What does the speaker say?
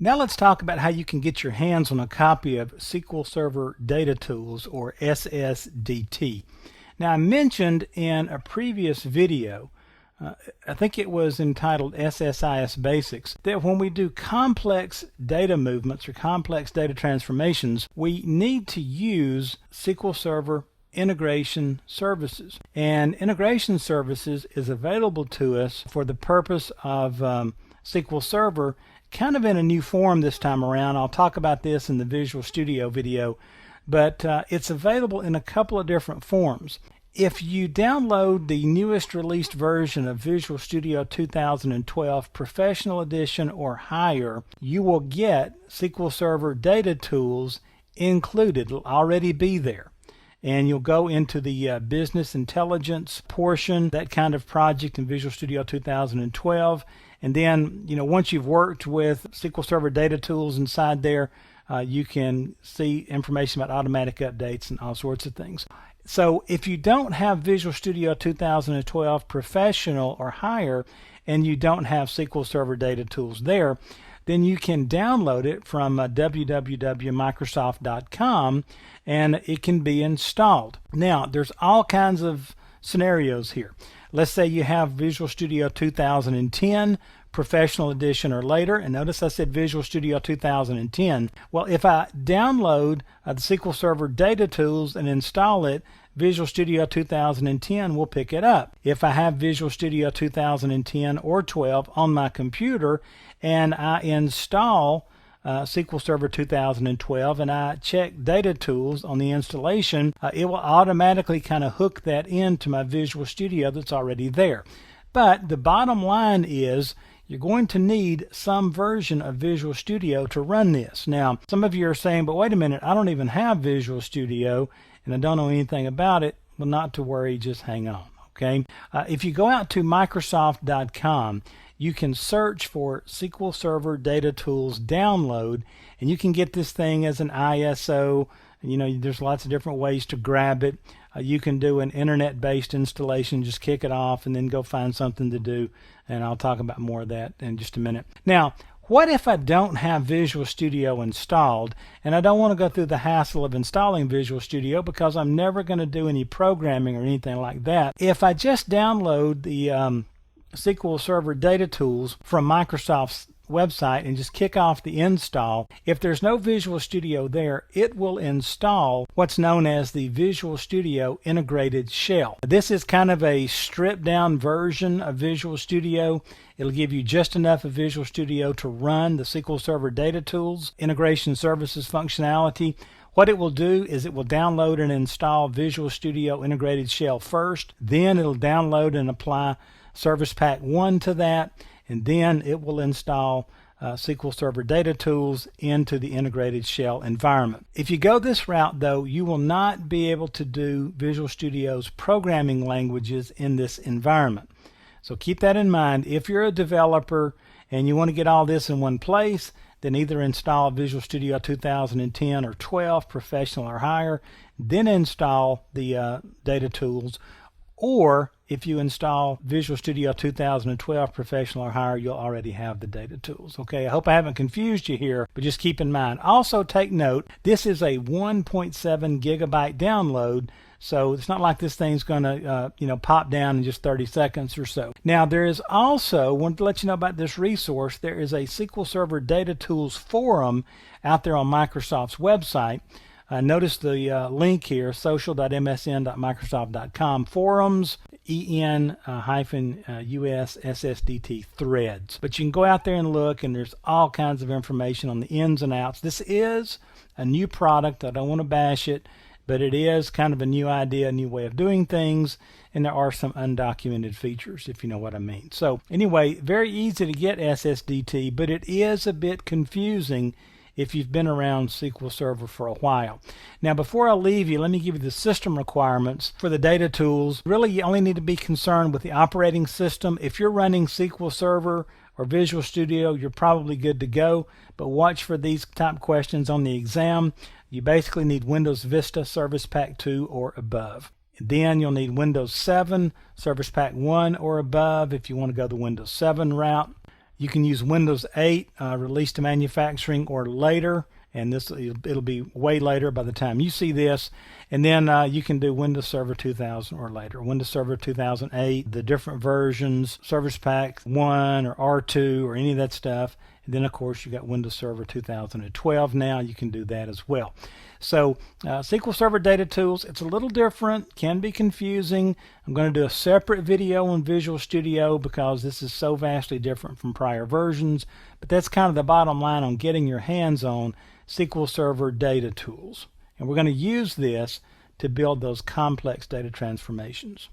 Now let's talk about how you can get your hands on a copy of SQL Server Data Tools, or SSDT. Now I mentioned in a previous video, I think it was entitled SSIS Basics, that when we do complex data movements or complex data transformations, we need to use SQL Server Integration Services. And Integration Services is available to us for the purpose of SQL Server, kind of in a new form this time around. I'll talk about this in the Visual Studio video, but it's available in a couple of different forms. If you download the newest released version of Visual Studio 2012 Professional Edition or higher, you will get SQL Server Data Tools included. It'll already be there. And you'll go into the business intelligence portion, that kind of project in Visual Studio 2012. And then, once you've worked with SQL Server Data Tools inside there, you can see information about automatic updates and all sorts of things. So if you don't have Visual Studio 2012 Professional or higher, and you don't have SQL Server Data Tools there, then you can download it from www.microsoft.com, and it can be installed. Now, there's all kinds of scenarios here. Let's say you have Visual Studio 2010 Professional Edition or later, and notice I said Visual Studio 2010. Well, if I download the SQL Server Data Tools and install it, Visual Studio 2010 will pick it up. If I have Visual Studio 2010 or 12 on my computer and I install SQL Server 2012 and I check Data Tools on the installation, it will automatically kind of hook that into my Visual Studio that's already there. But the bottom line is you're going to need some version of Visual Studio to run this. Now, some of you are saying, but wait a minute, I don't even have Visual Studio and I don't know anything about it. Well, not to worry, just hang on, okay? If you go out to Microsoft.com, you can search for SQL Server Data Tools download, and you can get this thing as an ISO. There's lots of different ways to grab it. You can do an internet-based installation, just kick it off and then go find something to do, and I'll talk about more of that in just a minute. Now, what if I don't have Visual Studio installed, and I don't want to go through the hassle of installing Visual Studio because I'm never going to do any programming or anything like that? If I just download the SQL Server Data Tools from Microsoft's website and just kick off the install, if there's no Visual Studio there, it will install what's known as the Visual Studio Integrated Shell. This is kind of a stripped down version of Visual Studio. It'll give you just enough of Visual Studio to run the SQL Server Data Tools Integration Services functionality. What it will do is it will download and install Visual Studio Integrated Shell first, then it'll download and apply Service Pack 1 to that, and then it will install SQL Server Data Tools into the Integrated Shell environment. If you go this route, though, you will not be able to do Visual Studio's programming languages in this environment. So keep that in mind. If you're a developer and you want to get all this in one place, then either install Visual Studio 2010 or 12 Professional or higher, then install the Data Tools. Or if you install Visual Studio 2012 Professional or higher, you'll already have the Data Tools. Okay, I hope I haven't confused you here, but just keep in mind. Also take note, this is a 1.7 gigabyte download, so it's not like this thing's going to pop down in just 30 seconds or so. Now there is also, I want to let you know about this resource, there is a SQL Server Data Tools forum out there on Microsoft's website. Notice the link here, social.msn.microsoft.com, forums, EN-US SSDT threads. But you can go out there and look, and there's all kinds of information on the ins and outs. This is a new product. I don't want to bash it, but it is kind of a new idea, a new way of doing things, and there are some undocumented features, if you know what I mean. So anyway, very easy to get SSDT, but it is a bit confusing if you've been around SQL Server for a while. Now before I leave you, let me give you the system requirements for the Data Tools. Really, you only need to be concerned with the operating system. If you're running SQL Server or Visual Studio, you're probably good to go, but watch for these type questions on the exam. You basically need Windows Vista Service Pack 2 or above. Then you'll need Windows 7 Service Pack 1 or above if you want to go the Windows 7 route. You can use Windows 8 release to manufacturing or later, and it'll be way later by the time you see this. And then you can do Windows Server 2000 or later. Windows Server 2008, the different versions, Service Pack 1 or R2 or any of that stuff. And then, of course, you got Windows Server 2012 now. You can do that as well. So SQL Server Data Tools, it's a little different, can be confusing. I'm going to do a separate video on Visual Studio because this is so vastly different from prior versions. But that's kind of the bottom line on getting your hands on SQL Server Data Tools. And we're going to use this to build those complex data transformations.